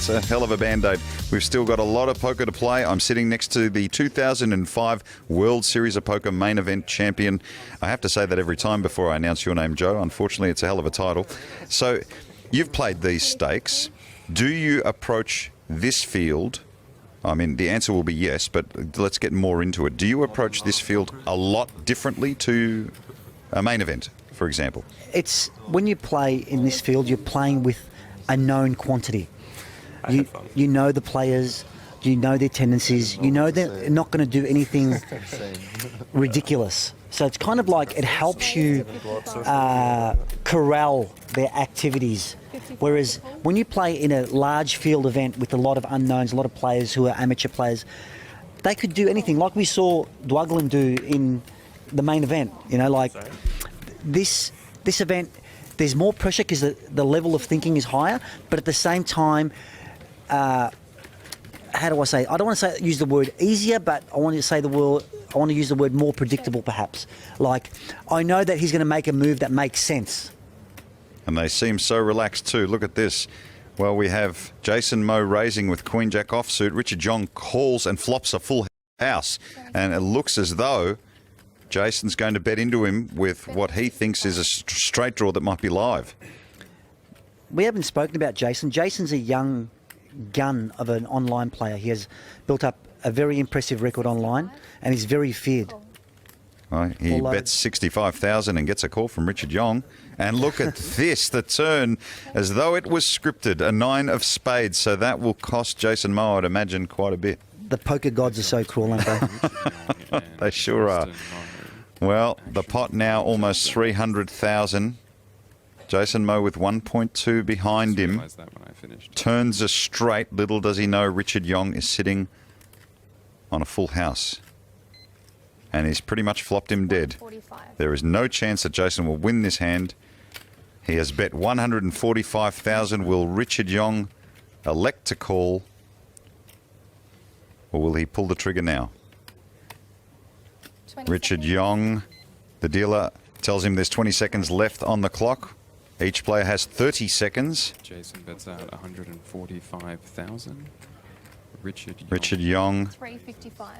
It's a hell of a Band-Aid. We've still got a lot of poker to play. I'm sitting next to the 2005 World Series of Poker main event champion. I have to say that every time before I announce your name, Joe. Unfortunately, it's a hell of a title. So you've played these stakes. Do you approach this field? I mean, the answer will be yes, but let's get more into it. Do you approach this field a lot differently to a main event, for example? It's when you play in this field, you're playing with a known quantity. You know the players, you know their tendencies, you know they're not going to do anything ridiculous. So it's kind of like it helps you corral their activities. Whereas when you play in a large field event with a lot of unknowns, a lot of players who are amateur players, they could do anything. Like we saw Dwaglen do in the main event. You know, like this event, there's more pressure because the level of thinking is higher, but at the same time, how do I say? I don't want to use the word easier, but I want to use the word more predictable, perhaps. Like, I know that he's going to make a move that makes sense. And they seem so relaxed too. Look at this. Well, we have Jason Moe raising with Queen Jack offsuit. Richard Jong calls and flops a full house. And it looks as though Jason's going to bet into him with what he thinks is a straight draw that might be live. We haven't spoken about Jason. Jason's a young gun of an online player. He has built up a very impressive record online and he's very feared. Well, he bets 65,000 and gets a call from Richard Yong. And look at this, the turn, as though it was scripted, a 9 of spades. So that will cost Jason Moe, I'd imagine, quite a bit. The poker gods are so cruel, aren't they? They sure are. Well, the pot now almost 300,000. Jason Moe with 1.2 behind him. Turns a straight. Little does he know Richard Yong is sitting on a full house. And he's pretty much flopped him dead. There is no chance that Jason will win this hand. He has bet 145,000. Will Richard Yong elect to call? Or will he pull the trigger now? Richard Yong, the dealer, tells him there's 20 seconds left on the clock. Each player has 30 seconds. Jason bets out 145,000. Richard Yong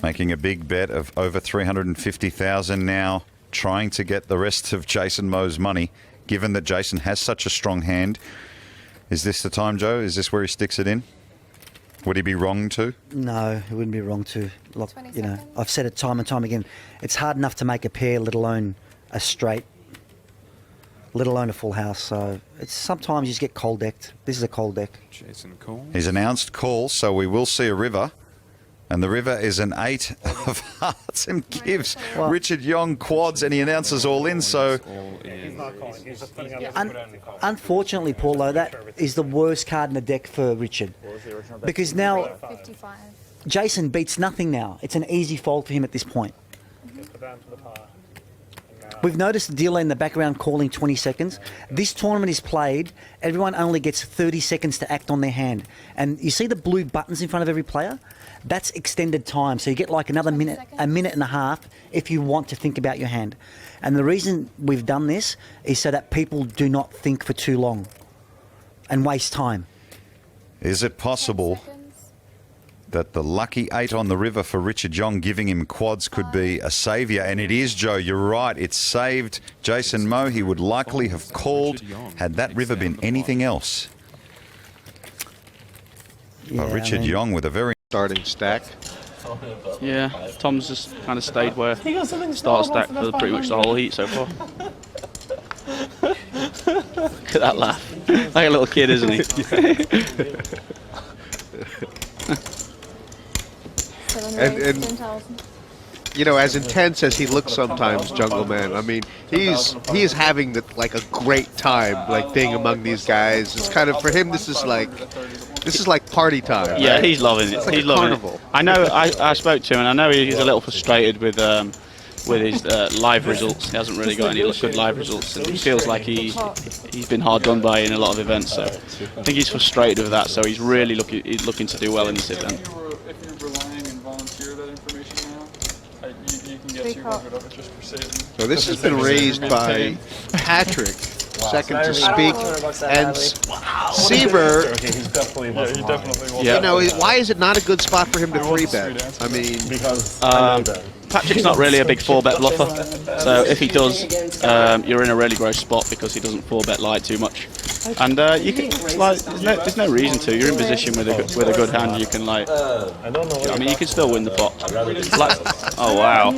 making a big bet of over 350,000 now, trying to get the rest of Jason Moe's money, given that Jason has such a strong hand. Is this the time, Joe? Is this where he sticks it in? Would he be wrong to? No, he wouldn't be wrong to. Look, you know, I've said it time and time again. It's hard enough to make a pair, let alone a straight, let alone a full house. So it's sometimes you just get cold decked. This is a cold deck. Jason calls. He's announced call, so we will see a river. And the river is an 8 of hearts and gives Well, Richard Yong quads, and he announces all in. So unfortunately, Paul, though, that is the worst card in the deck for Richard. Because now Jason beats nothing now. It's an easy fold for him at this point. We've noticed the dealer in the background calling 20 seconds. This tournament is played, everyone only gets 30 seconds to act on their hand. And you see the blue buttons in front of every player? That's extended time. So you get like another minute, a minute and a half if you want to think about your hand. And the reason we've done this is so that people do not think for too long and waste time. is it possible that the lucky 8 on the river for Richard Yong giving him quads could be a saviour? And it is, Joe. You're right. It saved Jason Moe. He would likely have called had that river been anything else. Yeah, But Richard Yong with a very starting stack. Yeah, Tom's just kind of stayed where start stack for pretty much the whole heat so far. Look at that laugh. Like a little kid, isn't he? and you know, as intense as he looks sometimes, Jungle Man, I mean, he is having like a great time, like being among these guys. It's kind of, for him, this is like party time. Yeah, right? he's loving it. It's like he's a loving carnival. it. I know. I spoke to him, and I know he's a little frustrated with his live results. He hasn't really got any good live results, and he feels like he's been hard done by in a lot of events. So I think he's frustrated with that. So he's really looking to do well in this event. If you're relying and volunteer that information now, you can get 200 of it just for saving. So this has been raised by Patrick second to speak. And Seaver, He's definitely will. you know, why is it not a good spot for him to 3-bet? I mean, Patrick's not really a big 4-bet bluffer, so if he does, you're in a really gross spot because he doesn't 4-bet light too much. And you can, like, there's no reason to. You're in position with a good hand. You can like, I mean, you can still win the pot. Like, oh wow!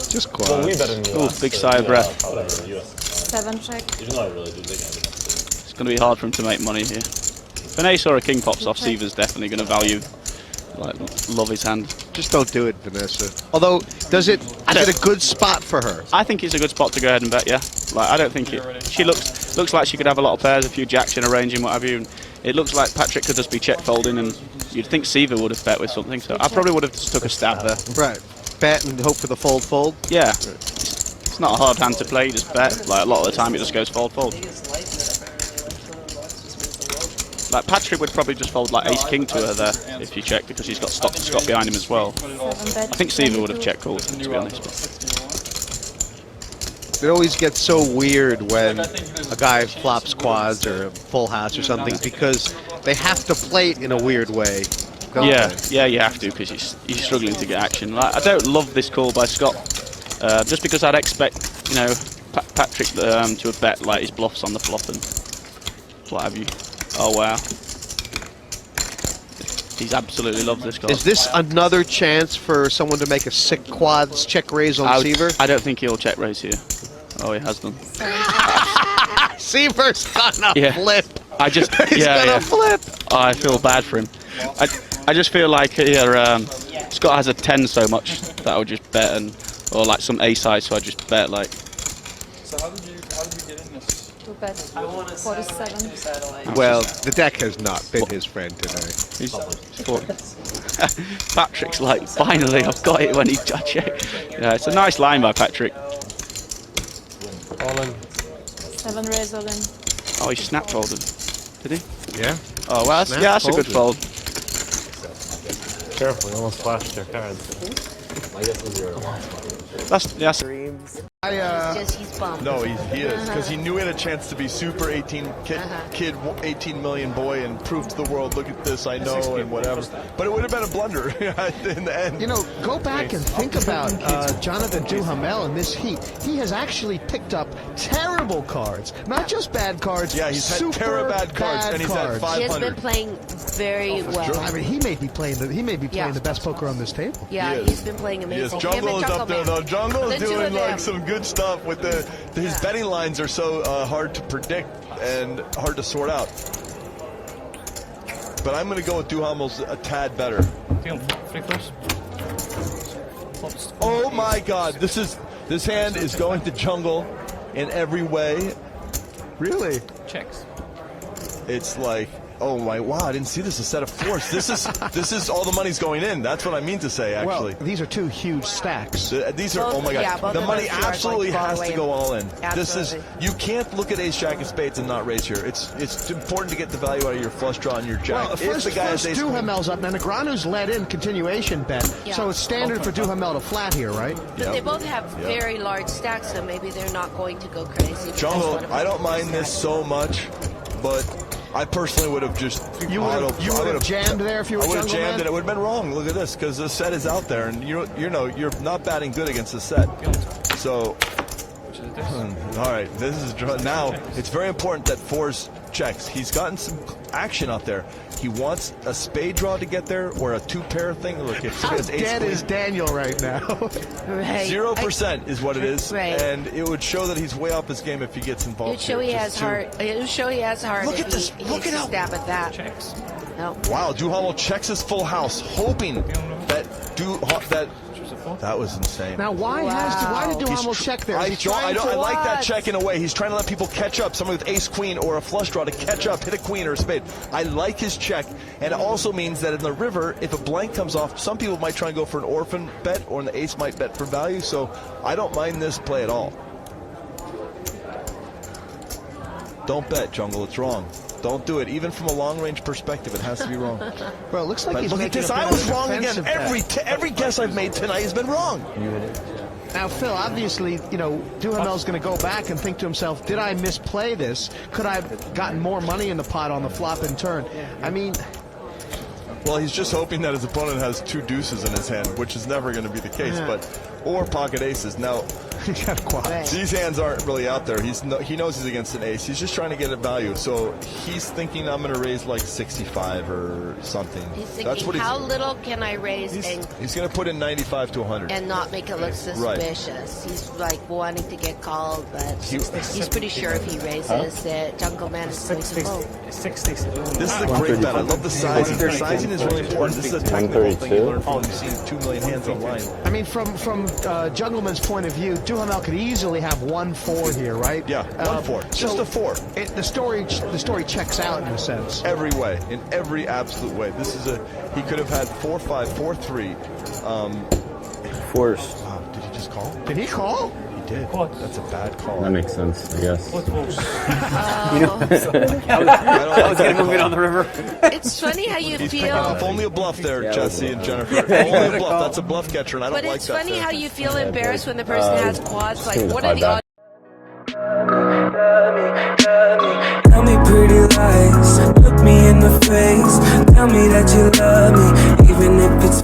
just quads. Ooh, big sigh of breath. 7 check. It's going to be hard for him to make money here. If an ace or a king pops off, Seaver's definitely going to value, like, love his hand. Just don't do it, Vanessa. Although, is it a good spot for her? I think it's a good spot to go ahead and bet. Yeah, like I don't think she looks like she could have a lot of pairs, a few jacks in a range and what have you. And it looks like Patrick could just be check folding, and you'd think Seaver would have bet with something. So I probably would have just took a stab there. Right. Bet and hope for the fold. Yeah. It's not a hard hand to play. You just bet. Like a lot of the time, it just goes fold. Like Patrick would probably just fold like ace king to her there if you check, because he's got Scott behind him as well. I think Seaver would have check called, to be honest. It always gets so weird when a guy flops quads or a full house or something, because they have to play it in a weird way. Yeah, you have to, because he's struggling to get action. Like, I don't love this call by Scott, just because I'd expect, you know, Patrick to have bet like his bluffs on the flop and what have you. Oh wow. He's absolutely loves this card. Is this another chance for someone to make a sick quads check raise on Seaver? I don't think he'll check raise here. Oh, he has done. Seaver's gonna flip. He's gonna flip. Oh, I feel bad for him. I just feel like here Scott has a 10 so much that I would just bet, or like some ace high, so I just bet like. So how did you get in this? To bet 47. Well, the deck has not been his friend today. Patrick's like, finally I've got it when I check. Yeah, it's a nice line by Patrick. All in. 7 raise all in. Oh, he snap folded. Did he? Yeah. Oh, well, that's a good fold. Careful, you almost flashed your cards. That's He's bummed. No, he is, because he knew he had a chance to be super 18 kid 18 million boy and prove to the world, look at this, I know, and whatever. But it would have been a blunder in the end. You know, go back and think about Jonathan Duhamel in this heat. He has actually picked up terrible cards, not just bad cards. Yeah, he's had terrible bad cards, and he's at 500. He has been playing very well. I mean, he may be playing the best poker on this table. Yeah, he's been playing amazing. Yes, Jungle is up there though. Jungle is doing like some good stuff with his betting lines are so hard to predict and hard to sort out. But I'm going to go with Duhamel's a tad better. Oh my God! This hand is going to Jungle in every way. Really? Checks. It's like, oh my, wow, I didn't see this, a set of fours. This is all the money's going in. That's what I mean to say, actually. Well, these are two huge stacks. These are, oh my God, the money absolutely has to go all in. Absolutely. You can't look at ace jack of spades and not raise here. It's important to get the value out of your flush draw and your jack. Well, first Duhamel's up, and Negranu's led in continuation bet. So it's standard for Duhamel to flat here, right? But they both have very large stacks, so maybe they're not going to go crazy. Jungle, I don't mind this so much, but I personally would have just... You would have jammed there if you were Jungle Man? I would have jammed it. It would have been wrong. Look at this, because the set is out there, and you know you're not batting good against the set. So, all right, this is now. It's very important that fours checks. He's gotten some action out there. He wants a spade draw to get there, or a two-pair thing. Look, if how dead is Daniel right now? Right. 0% is what it is, right. And it would show that he's way off his game if he gets involved. It would show he has heart. It would show he has heart. Look at this. Look at how. Stab at that. Checks. No. Wow, Duhamel checks his full house, hoping that that was insane. Now, why did Duhamel check there? I like that check in a way. He's trying to let people catch up. Someone with ace queen or a flush draw to catch up, hit a queen or a spade. I like his check, and it also means that in the river, if a blank comes off, some people might try and go for an orphan bet, or the ace might bet for value. So I don't mind this play at all. Don't bet, Jungle. It's wrong. Don't do it. Even from a long-range perspective, it has to be wrong. Well, it looks like but he's look at making this. a bit I of was a wrong again. defensive bet. Every guess I've made tonight has been wrong. Now, Phil, obviously, you know, Duhamel's going to go back and think to himself, did I misplay this? Could I have gotten more money in the pot on the flop and turn? I mean... Well, he's just hoping that his opponent has 2 deuces in his hand, which is never going to be the case, or pocket aces. Now, these hands aren't really out there. He knows he's against an ace. He's just trying to get a value. So he's thinking, I'm going to raise like 65 or something. He's thinking, That's what how little can I raise he's going to put in 95 to 100. and not make it look suspicious. He's like wanting to get called, but he's pretty sure if he raises it, Jungle Man is going to fold. 60. This is a great bet. I love the sizing. The sizing is really important. This is a technical thing you learn from seeing 2 million hands online. I mean, from Jungleman's point of view, Duhamel could easily have 1-4 here, right? Yeah, 1-4. Just a 4. The story checks out in a sense. Every way, in every absolute way. This is he could have had 4-5, 4-3. Force. Did he just call? Did he call? He did. That's a bad call. That makes sense, I guess. I was going to move it on the river. It's funny how you feel. Only a bluff there, Jesse and Jennifer. Only a bluff. That's a bluff catcher, and I don't But like it's that. funny how you feel embarrassed when the person has quads. Like, what are the odds? Tell me pretty lies, look me in the face. Tell me that you love me, even if it's